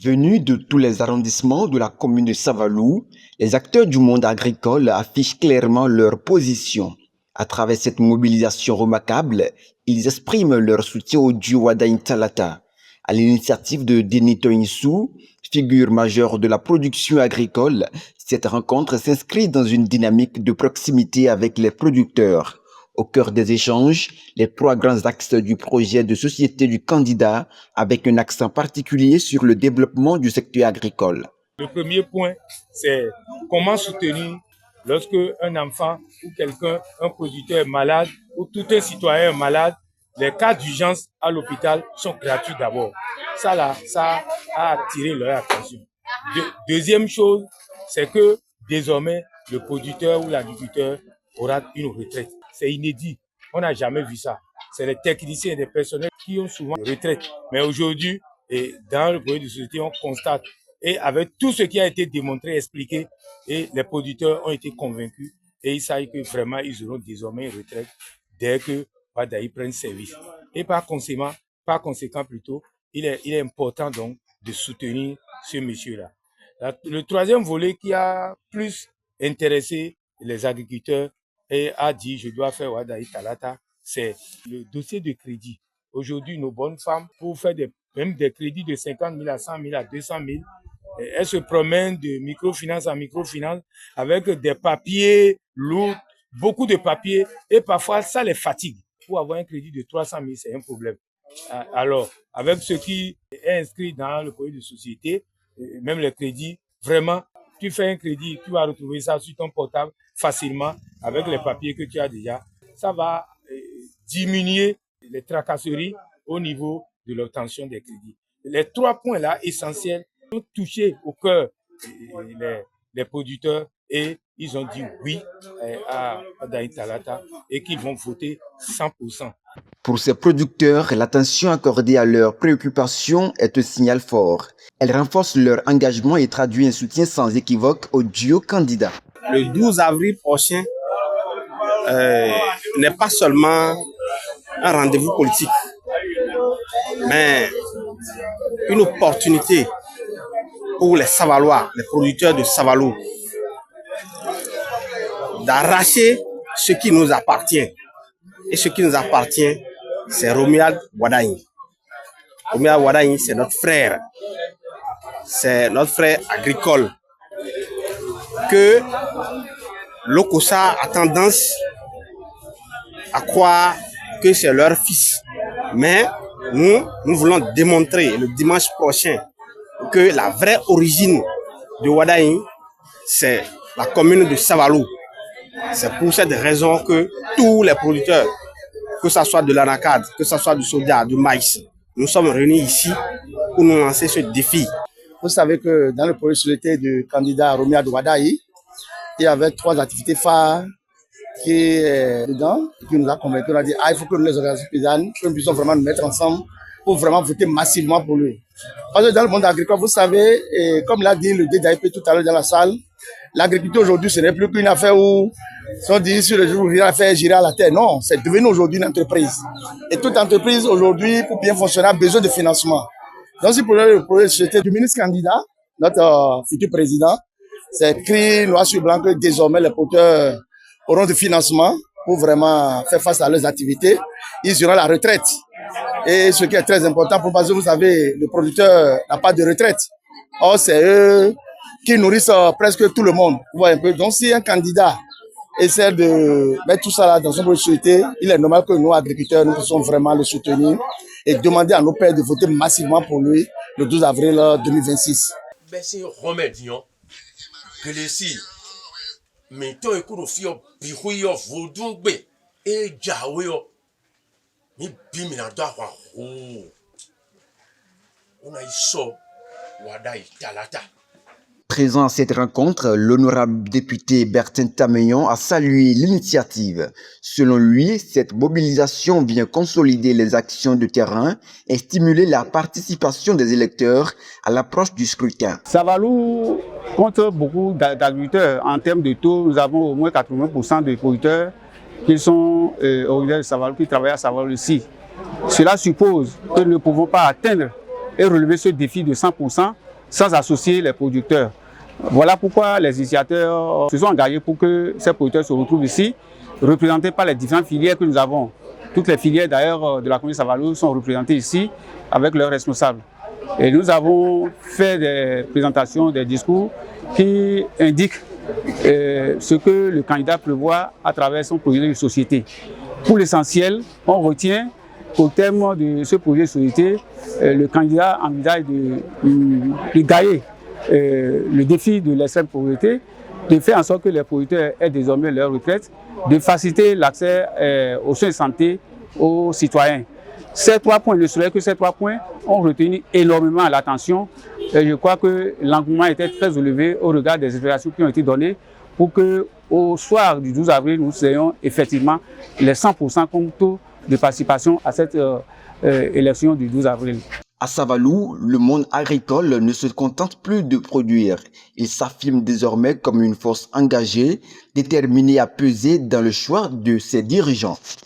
Venus de tous les arrondissements de la commune de Savalou, les acteurs du monde agricole affichent clairement leur position. À travers cette mobilisation remarquable, ils expriment leur soutien au dieu Wadaïn Talata. À l'initiative de Denito Insou, figure majeure de la production agricole, cette rencontre s'inscrit dans une dynamique de proximité avec les producteurs. Au cœur des échanges, les trois grands axes du projet de société du candidat, avec un accent particulier sur le développement du secteur agricole. Le premier point, c'est comment soutenir lorsque un enfant ou quelqu'un, un producteur est malade ou tout un citoyen est malade. Les cas d'urgence à l'hôpital sont gratuits d'abord. Ça a attiré leur attention. Deuxième chose, c'est que désormais, le producteur ou l'agriculteur aura une retraite. C'est inédit. On n'a jamais vu ça. C'est les techniciens et les personnels qui ont souvent une retraite. Mais aujourd'hui, et dans le projet de société, on constate, et avec tout ce qui a été démontré, expliqué, et les producteurs ont été convaincus, et ils savent que vraiment, ils auront désormais une retraite dès que Wadaï prenne service. Et par conséquent plutôt, il est important donc de soutenir ce monsieur-là. Le troisième volet qui a plus intéressé les agriculteurs et a dit je dois faire Wadaï Talata, c'est le dossier de crédit. Aujourd'hui, nos bonnes femmes, pour faire même des crédits de 50 000 à 100 000 à 200 000, elles se promènent de microfinance en microfinance avec des papiers lourds, beaucoup de papiers, et parfois ça les fatigue. Pour avoir un crédit de 300 000, c'est un problème. Alors, avec ce qui est inscrit dans le projet de société, même les crédits, vraiment, tu fais un crédit, tu vas retrouver ça sur ton portable facilement avec les papiers que tu as déjà. Ça va diminuer les tracasseries au niveau de l'obtention des crédits. Les trois points-là essentiels ont touché au cœur les producteurs et ils ont dit oui à Wadaïn Talata et qu'ils vont voter 100%. Pour ces producteurs, l'attention accordée à leurs préoccupations est un signal fort. Elle renforce leur engagement et traduit un soutien sans équivoque au duo candidat. Le 12 avril prochain n'est pas seulement un rendez-vous politique, mais une opportunité pour les Savalois, les producteurs de Savalou, d'arracher ce qui nous appartient. Et ce qui nous appartient, c'est Romuald Wadaïn. Romuald Wadaïn, c'est notre frère. C'est notre frère agricole. Que l'Okosa a tendance à croire que c'est leur fils. Mais nous voulons démontrer le dimanche prochain que la vraie origine de Wadaïn, c'est la commune de Savalou. C'est pour cette raison que tous les producteurs, que ce soit de l'anacade, que ce soit du soja, du maïs, nous sommes réunis ici pour nous lancer ce défi. Vous savez que dans le projet de société du candidat Romuald Wadaïn, il y avait 3 activités phares qui est dedans, qui nous a convaincus. On a dit il faut que nous les organisations paysannes, que nous puissions vraiment nous mettre ensemble pour vraiment voter massivement pour lui. Parce que dans le monde agricole, vous savez, et comme l'a dit le DDAIP tout à l'heure dans la salle, l'agriculture aujourd'hui, ce n'est plus qu'une affaire où, si on dit sur le jour où on vient faire girer à la terre, non, c'est devenu aujourd'hui une entreprise. Et toute entreprise aujourd'hui, pour bien fonctionner, a besoin de financement. Donc, si pour le projet de société du ministre candidat, notre futur président, c'est écrit noir sur blanc que désormais les producteurs auront du financement pour vraiment faire face à leurs activités. Ils auront la retraite. Et ce qui est très important pour parce que vous savez, le producteur n'a pas de retraite. Or, c'est eux qui nourrissent presque tout le monde. Vous voyez un peu. Donc, si un candidat essaie de mettre tout ça là dans son projet de société, il est normal que nous, agriculteurs, nous puissions vraiment le soutenir et demander à nos pères de voter massivement pour lui le 12 avril 2026. Ben, c'est remédiant que les si, mais toi, écoute, au fio, bihuyo, vodungbe, et jaouyo, mais biminada, on a eu ça, Wadaï Talata. Présent à cette rencontre, l'honorable député Bertin Tameyon a salué l'initiative. Selon lui, cette mobilisation vient consolider les actions de terrain et stimuler la participation des électeurs à l'approche du scrutin. Savalou compte beaucoup d'agriculteurs. En termes de taux, nous avons au moins 80% de producteurs qui sont originaires de Savalou, qui travaillent à Savalou ici. Cela suppose que nous ne pouvons pas atteindre et relever ce défi de 100% sans associer les producteurs. Voilà pourquoi les initiateurs se sont engagés pour que ces producteurs se retrouvent ici, représentés par les différentes filières que nous avons. Toutes les filières d'ailleurs de la commune de Savalou sont représentées ici avec leurs responsables. Et nous avons fait des présentations, des discours qui indiquent ce que le candidat prévoit à travers son projet de société. Pour l'essentiel, on retient qu'au terme de ce projet de société, le candidat envisage de gagner le défi de l'extrême pauvreté, de faire en sorte que les producteurs aient désormais leur retraite, de faciliter l'accès aux soins de santé aux citoyens. Ces 3 points, ne serait que ces 3 points ont retenu énormément l'attention. Je crois que l'engouement était très élevé au regard des explications qui ont été données pour qu'au soir du 12 avril, nous ayons effectivement les 100% comme taux de participation à cette élection du 12 avril. À Savalou, le monde agricole ne se contente plus de produire. Il s'affirme désormais comme une force engagée, déterminée à peser dans le choix de ses dirigeants.